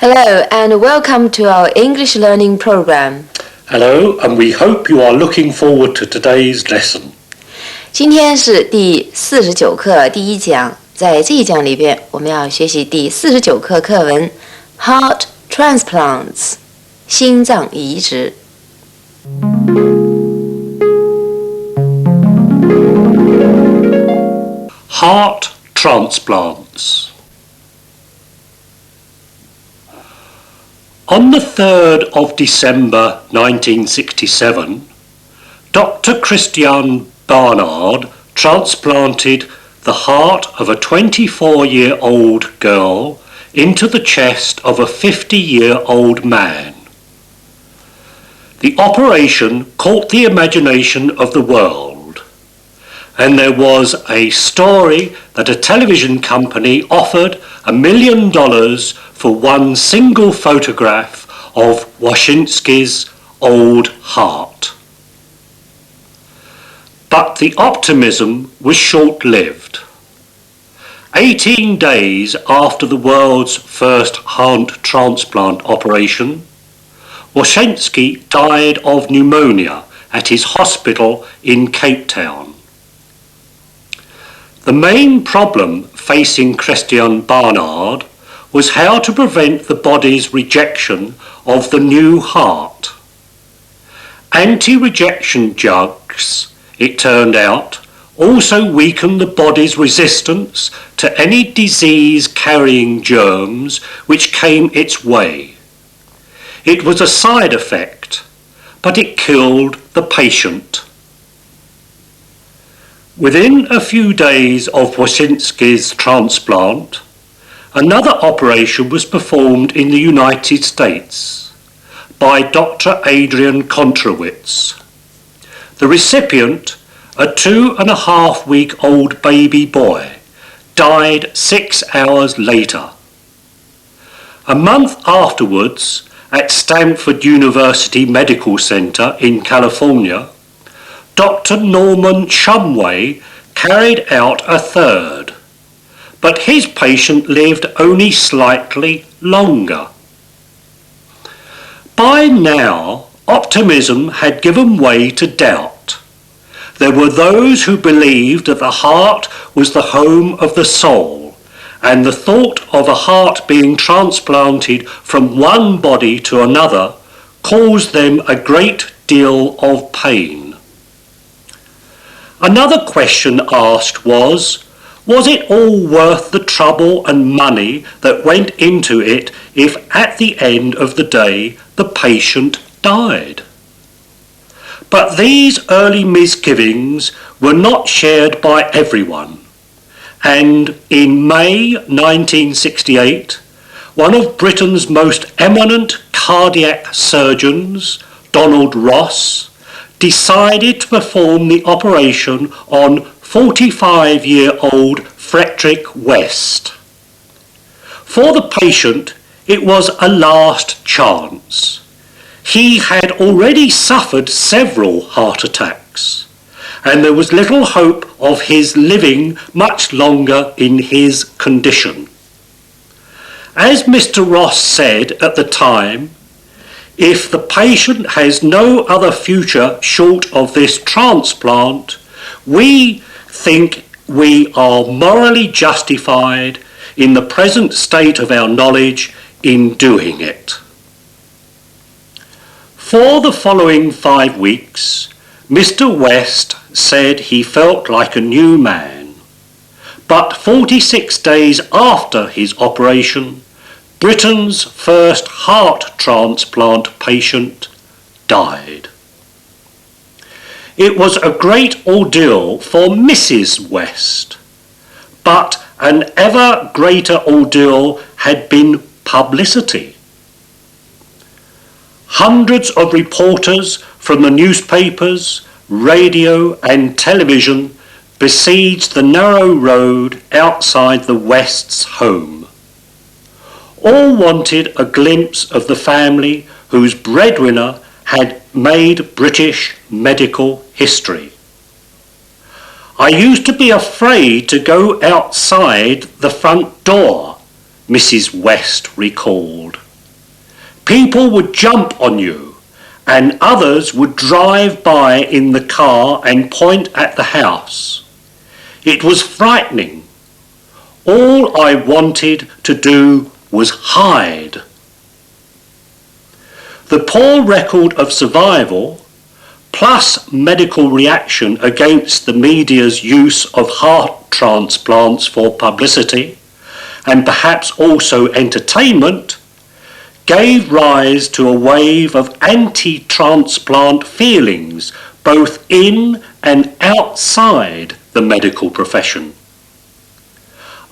Hello and welcome to our English learning program. Hello, and we hope you are looking forward to today's lesson. 今天是第49课第一讲，在这一讲里边，我们要学习第49课课文 Heart Transplants 心脏移植。Heart Transplants. On the 3rd of December 1967, Dr. Christian Barnard transplanted the heart of a 24-year-old girl into the chest of a 50-year-old man. The operation caught the imagination of the world, and there was a story that a television company offered $1 million for one single photograph of Wyszynski's old heart. But the optimism was short-lived. 18 days after the world's first heart transplant operation, Wyszynski died of pneumonia at his hospital in Cape Town. The main problem facing Christian Barnard was how to prevent the body's rejection of the new heart. Anti-rejection drugs, it turned out, also weakened the body's resistance to any disease-carrying germs which came its way. It was a side effect, but it killed the patient. Within a few days of Wyszynski's transplant, another operation was performed in the United States by Dr. Adrian Kontrowitz. The recipient, a 2.5-week-old baby boy, died 6 hours later. A month afterwards, at Stanford University Medical Center in California, Dr. Norman Shumway carried out a third, but his patient lived only slightly longer. By now, optimism had given way to doubt. There were those who believed that the heart was the home of the soul, and the thought of a heart being transplanted from one body to another caused them a great deal of pain. Another question asked was it all worth the trouble and money that went into it if at the end of the day the patient died? But these early misgivings were not shared by everyone, and in May 1968, one of Britain's most eminent cardiac surgeons, Donald Ross, decided to perform the operation on 45-year-old Frederick West. For the patient, it was a last chance. He had already suffered several heart attacks, and there was little hope of his living much longer in his condition. As Mr. Ross said at the time, if the patient has no other future short of this transplant, we think we are morally justified in the present state of our knowledge in doing it. For the following 5 weeks, Mr. West said he felt like a new man. But 46 days after his operation, Britain's first heart transplant patient died. It was a great ordeal for Mrs. West, but an ever greater ordeal had been publicity. Hundreds of reporters from the newspapers, radio and television besieged the narrow road outside the West's home. All wanted a glimpse of the family whose breadwinner had made British medical history. I used to be afraid to go outside the front door, Mrs. West recalled. People would jump on you, and others would drive by in the car and point at the house. It was frightening. All I wanted to do was hide. The poor record of survival, plus medical reaction against the media's use of heart transplants for publicity, and perhaps also entertainment, gave rise to a wave of anti-transplant feelings both in and outside the medical profession.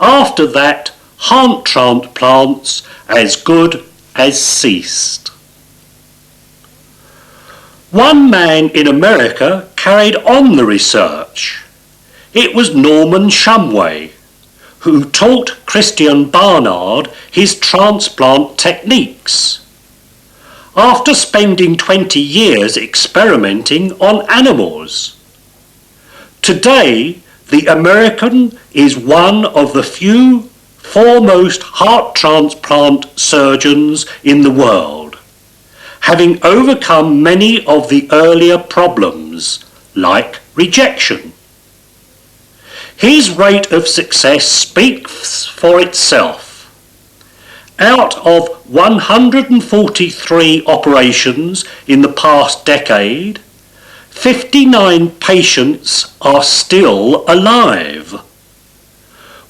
After that, heart transplants as good as ceased. One man in America carried on the research. It was Norman Shumway, who taught Christian Barnard his transplant techniques, after spending 20 years experimenting on animals. Today, the American is one of the few foremost heart transplant surgeons in the world, having overcome many of the earlier problems, like rejection. His rate of success speaks for itself. Out of 143 operations in the past decade, 59 patients are still alive.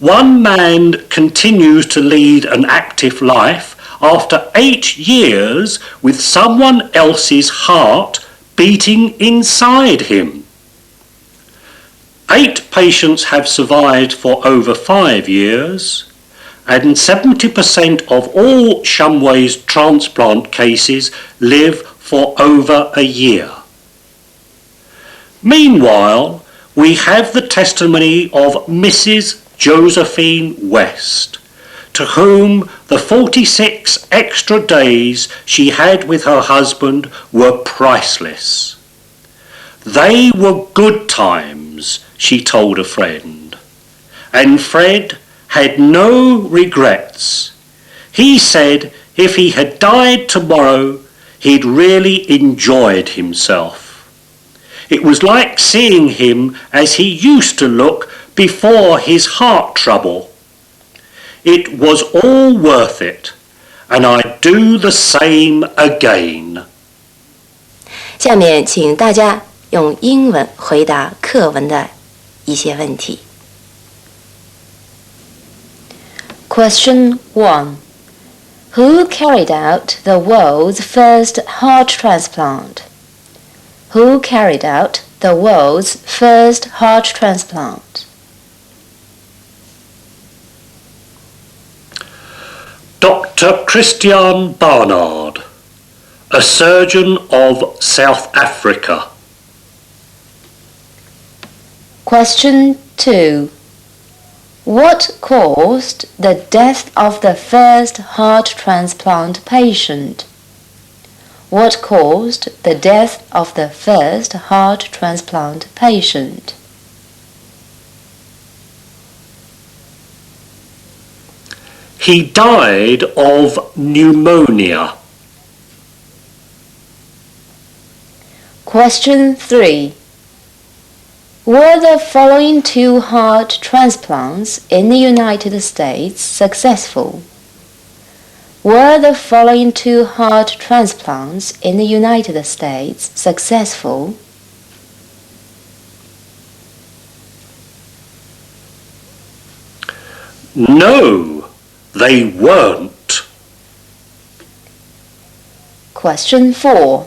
One man continues to lead an active life after 8 years with someone else's heart beating inside him. 8 patients have survived for over 5 years, and 70% of all Shumway's transplant cases live for over a year. Meanwhile, we have the testimony of Mrs. Josephine West, to whom the 46 extra days she had with her husband were priceless. They were good times, she told a friend, and Fred had no regrets. He said if he had died tomorrow, he'd really enjoyed himself. It was like seeing him as he used to look before his heart trouble. It was all worth it, and I'd do the same again. 下面请大家用英文回答课文的一些问题。Question 1. Who carried out the world's first heart transplant? Who carried out the world's first heart transplant? Dr. Christian Barnard, a surgeon of South Africa. Question 2. What caused the death of the first heart transplant patient? What caused the death of the first heart transplant patient? He died of pneumonia. Question 3. Were the following 2 heart transplants in the United States successful? Were the following 2 heart transplants in the United States successful? No, they weren't. Question 4.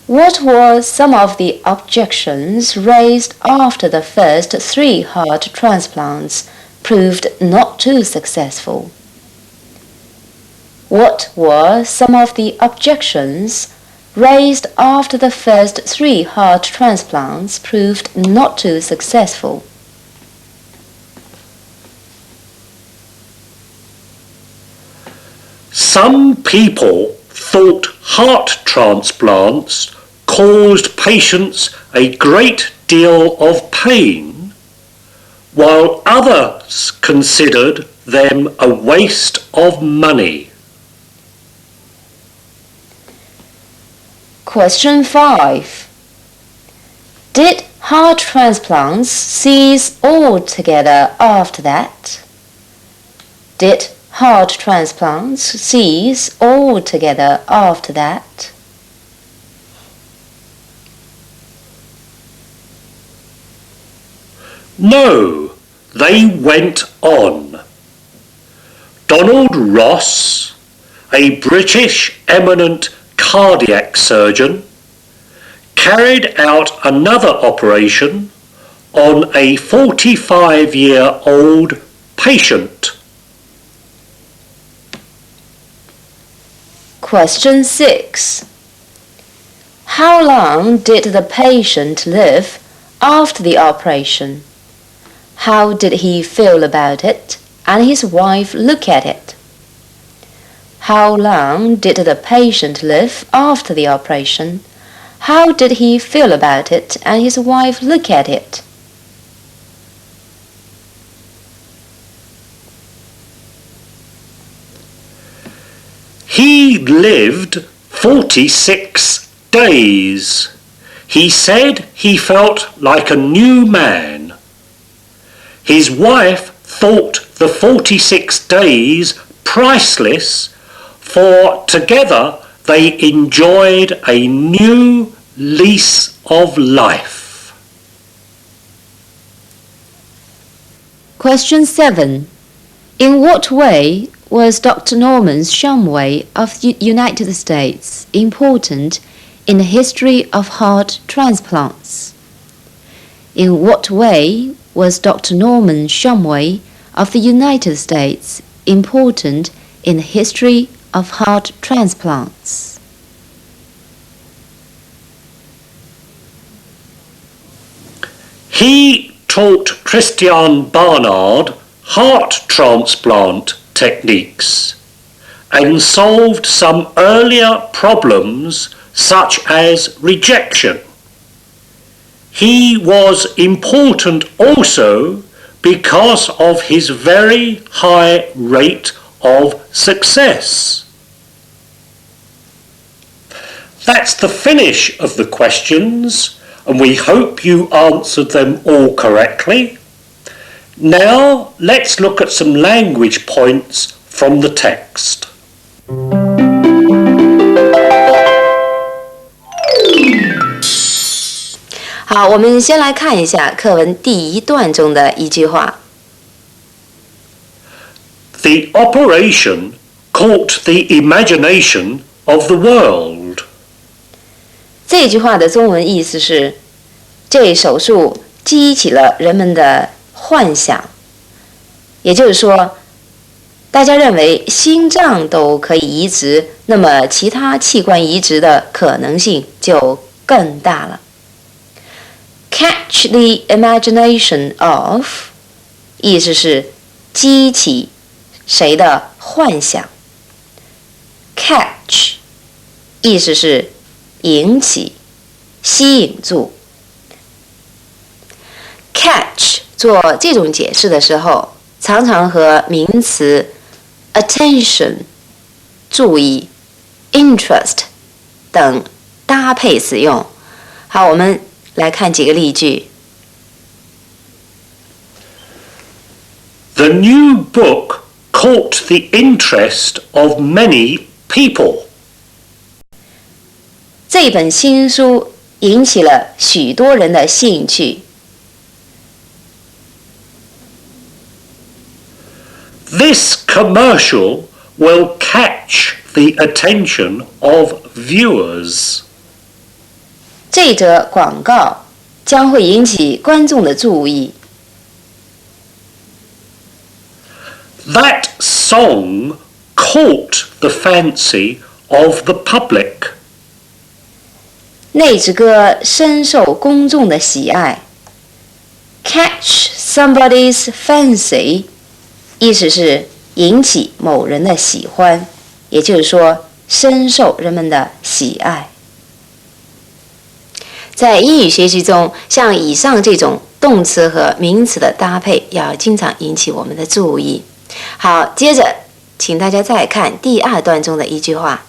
What were some of the objections raised after the first 3 heart transplants proved not too successful? What were some of the objections raised after the first 3 heart transplants proved not too successful? Some people thought heart transplants caused patients a great deal of pain, while others considered them a waste of money. Question 5. Did heart transplants cease altogether after that? Did heart transplants cease altogether after that? No, they went on. Donald Ross, a British eminent cardiac surgeon, carried out another operation on a 45-year-old patient. Question 6. How long did the patient live after the operation? How did he feel about it and his wife look at it? How long did the patient live after the operation? How did he feel about it and his wife look at it? He lived 46 days. He said he felt like a new man. His wife thought the 46 days priceless, for together they enjoyed a new lease of life. Question 7. In what way was Dr. Norman Shumway of the United States important in the history of heart transplants? In what way was Dr. Norman Shumway of the United States important in the history of heart transplants? He taught Christian Barnard heart transplant techniques and solved some earlier problems such as rejection. He was important also because of his very high rate of success. That's the finish of the questions, and we hope you answered them all correctly. Now let's look at some language points from the text.好，我们先来看一下课文第一段中的一句话。The operation caught the imagination of the world. 这句话的中文意思是，这手术激起了人们的幻想。也就是说，大家认为心脏都可以移植，那么其他器官移植的可能性就更大了。Catch the imagination of 意思是激起谁的幻想。Catch 意思是引起、吸引住。Catch 做这种解释的时候，常常和名词 attention 注意、interest 等搭配使用。好，我们来看几个例句。The new book caught the interest of many people. 这本新书引起了许多人的兴趣。This commercial will catch the attention of viewers. 这则广告将会引起观众的注意。That song caught the fancy of the public. 那支歌深受公众的喜爱。Catch somebody's fancy 意思是引起某人的喜欢，也就是说深受人们的喜爱。在英语学习中，像以上这种动词和名词的搭配要经常引起我们的注意。好，接着请大家再看第二段中的一句话。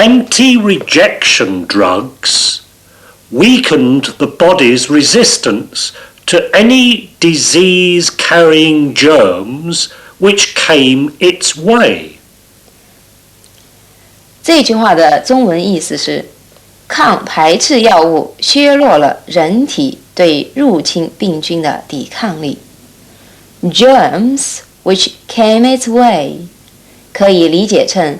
Anti-rejection drugs weakened the body's resistance to any disease-carrying germs which came its way. 这句话的中文意思是，抗排斥药物削弱了人体对入侵病菌的抵抗力。Germs which came its way 可以理解成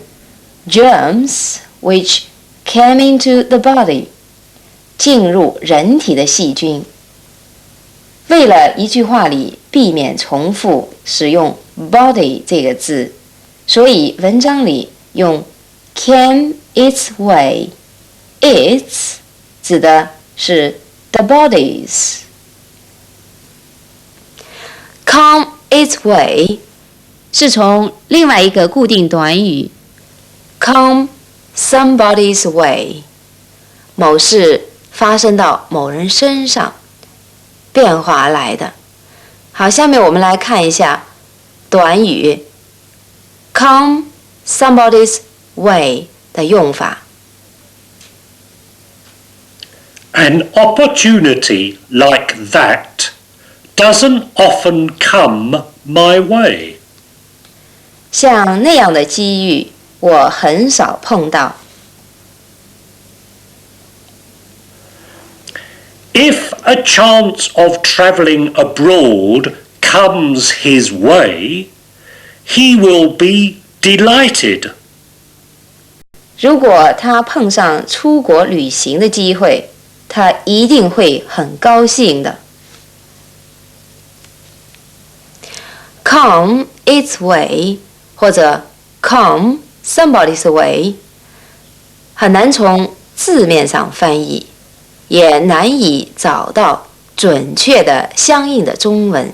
germs which came into the body 进入人体的细菌。为了一句话里避免重复使用 body 这个字，所以文章里用 came its way。 its 指的是 the bodies。 come its way 是从另外一个固定短语 come somebody's way 某事发生到某人身上变化来的。好，下面我们来看一下短语 come somebody's way 的用法。An opportunity like that doesn't often come my way. 像那样的机遇，我很少碰到。If a chance of travelling abroad comes his way, he will be delighted. 如果他碰上出国旅行的机会，他一定会很高兴的。Come its way 或者 come somebody's way 很难从字面上翻译，也难以找到准确的相应的中文。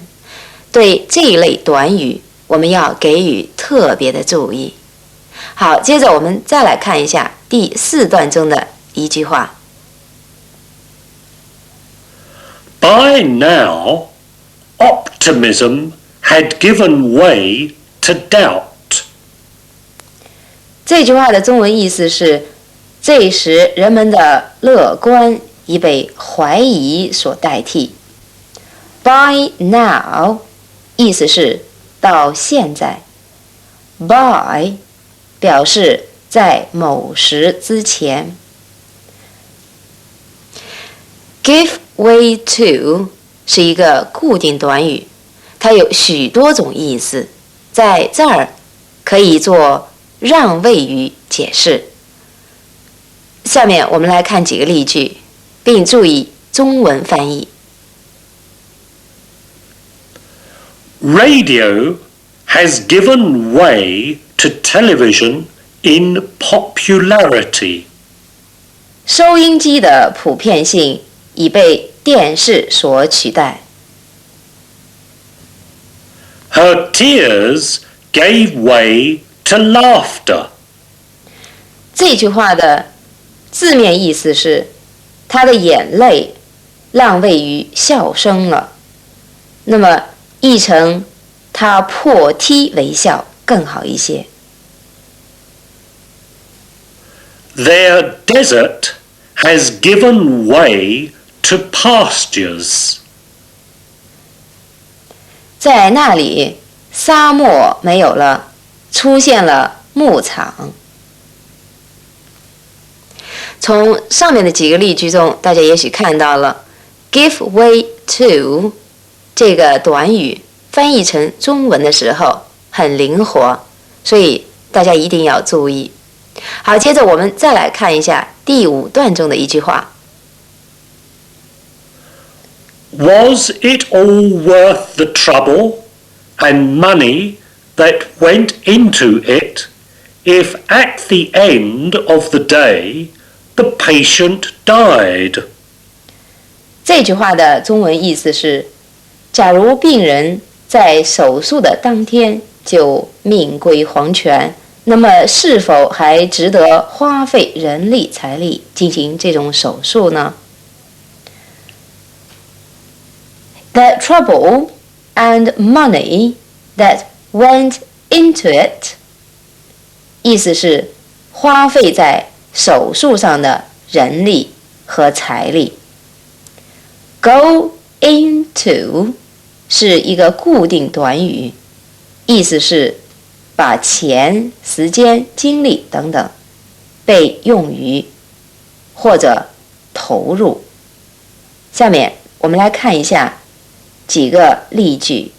对这一类短语，我们要给予特别的注意。好，接着我们再来看一下第4段中的一句话。By now, optimism had given way to doubt. 这句话的中文意思是，这时人们的乐观已被怀疑所代替。By now 意思是到现在 ，by 表示在某时之前。Give way to 是一个固定短语，它有许多种意思，在这儿可以做让位语解释。下面我们来看几个例句，并注意中文翻译。Radio has given way to television in popularity. 收音机的普遍性已被电视所取代。Her tears gave way to laughter. 这句话的字面意思是，她的眼泪让位于笑声了。那么译成她破涕为笑更好一些。Their desert has given way to pastures. 在那里，沙漠没有了，出现了牧场。从上面的几个例句中，大家也许看到了 give way to 这个短语翻译成中文的时候很灵活，所以大家一定要注意。好，接着我们再来看一下第5段中的一句话。Was it all worth the trouble and money that went into it if at the end of the day the patient died? 这句话的中文意思是，假如病人在手术的当天就命归黄泉，那么是否还值得花费人力财力进行这种手术呢？ The trouble and money that went into it 意思是花费在手术上的人力和财力。Go into 是一个固定短语，意思是把钱、时间、精力等等被用于或者投入。下面我们来看一下几个例句。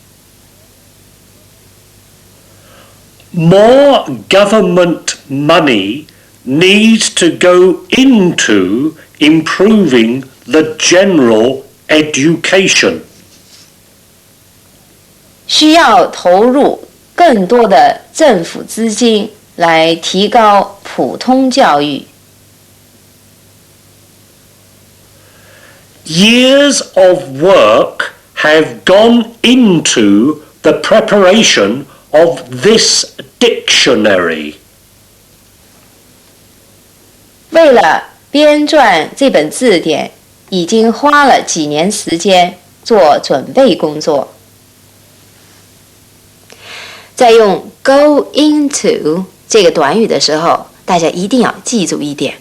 More government money needs to go into improving the general education. 需要投入更多的政府资金来提高普通教育。Years of work have gone into the preparation of this dictionary. 为了编撰这本字典，已经花了几年时间做准备工作。在用 go into 这个短语的时候，大家一定要记住一点，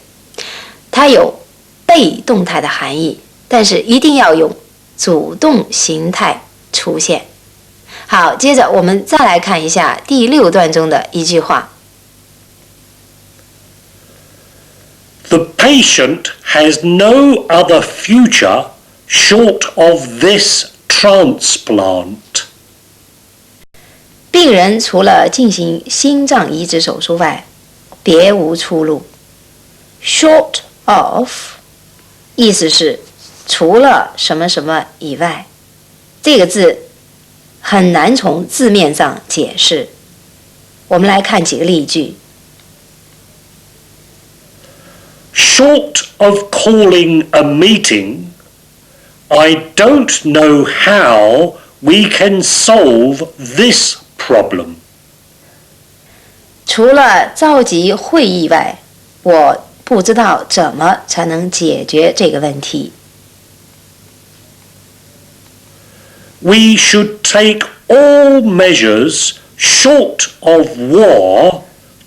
它有被动态的含义，但是一定要用主动形态出现。好，接着我们再来看一下第6段中的一句话。The patient has no other future short of this transplant. 病人除了进行心脏移植手术外，别无出路。Short of 意思是除了什么什么以外，这个字很难从字面上解释。我们来看几个例句。Short of calling a meeting, I don't know how we can solve this problem. 除了召集会议外，我不知道怎么才能解决这个问题。We should take all measures short of war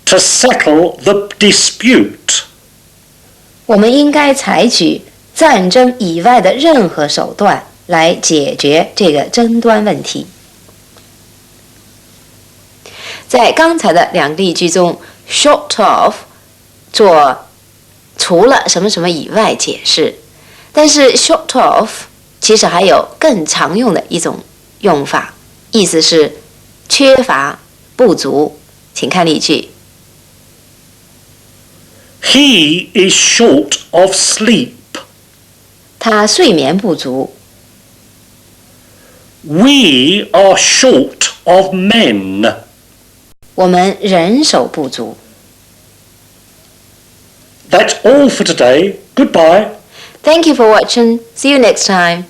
to settle the dispute. 我们应该采取战争以外的任何手段来解决这个争端问题。在刚才的2个例句中 ，short of 做除了什么什么以外解释，但是 short of 其实还有更常用的一种用法，意思是缺乏、不足。请看例句。He is short of sleep. 他睡眠不足。We are short of men. 我们人手不足。That's all for today. Goodbye. Thank you for watching. See you next time.